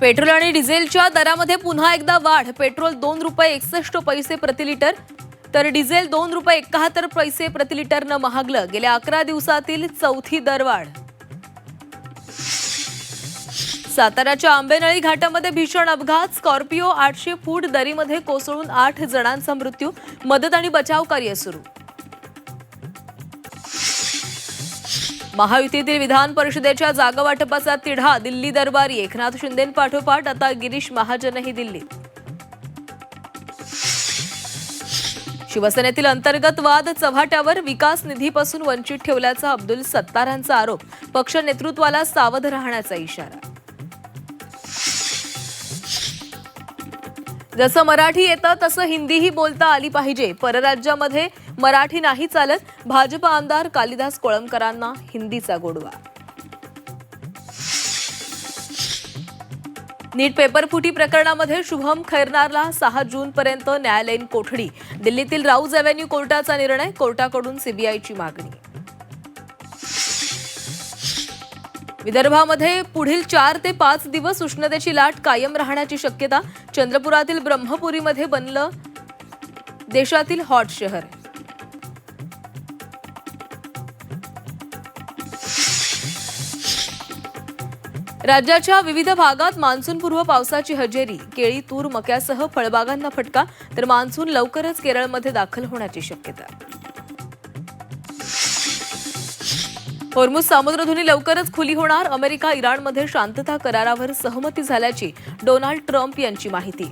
Petrol आणि डिझेलच्या दरामध्ये पुन्हा एकदा वाढ. पेट्रोल ₹2.61 प्रति लिटर तर डिझेल ₹2.71 प्रति लिटरनं महागलं. गेल्या 11 दिवसातील चौथी दरवाढ. साताऱ्याच्या आंबेनळी घाटामध्ये भीषण अपघात. स्कॉर्पिओ 800 फूट दरीमध्ये कोसळून 8 जणांचा मृत्यू. मदत आणि बचाव कार्य सुरू. महायुतीतील विधान परिषदेच्या जागा वाटपाचा तिढा. दिल्ली दरबारी. एकनाथ शिंदेंपाठोपाठ आता गिरीश महाजनही दिल्लीत. शिवसेनेतील अंतर्गत वाद चव्हाट्यावर. विकास निधीपासून वंचित ठेवल्याचा अब्दुल सत्तारांचा आरोप. पक्ष नेतृत्वाला सावध राहण्याचा इशारा. जसं मराठी येतं तसं हिंदीही बोलता आली पाहिजे. परराज्यामध्ये मराठी नाही चालत. भाजप आमदार कालिदास कोळंबकरांना हिंदीचा गोडवा. नीट पेपरफुटी प्रकरणामध्ये शुभम खैरनारला 6 जूनपर्यंत न्यायालयीन कोठडी. दिल्लीतील राऊज एव्हेन्यू कोर्टाचा निर्णय. कोर्टाकडून सीबीआयची मागणी. विदर्भामध्ये पुढील 4 ते 5 दिवस उष्णतेची लाट कायम राहण्याची शक्यता. चंद्रपुरातील ब्रह्मपुरीमध्ये बनलं देशातील हॉट शहर. राज्याच्या विविध भागात मान्सूनपूर्व पावसाची हजेरी. केळी, तूर, मक्यासह फळबागांना फटका. तर मान्सून लवकरच केरळमध्ये दाखल होण्याची शक्यता. होर्मुझ सामुद्रधुनी लवकरच खुली होणार. अमेरिका इराणमध्ये शांतता करारावर सहमती झाल्याची डोनाल्ड ट्रम्प यांची माहिती.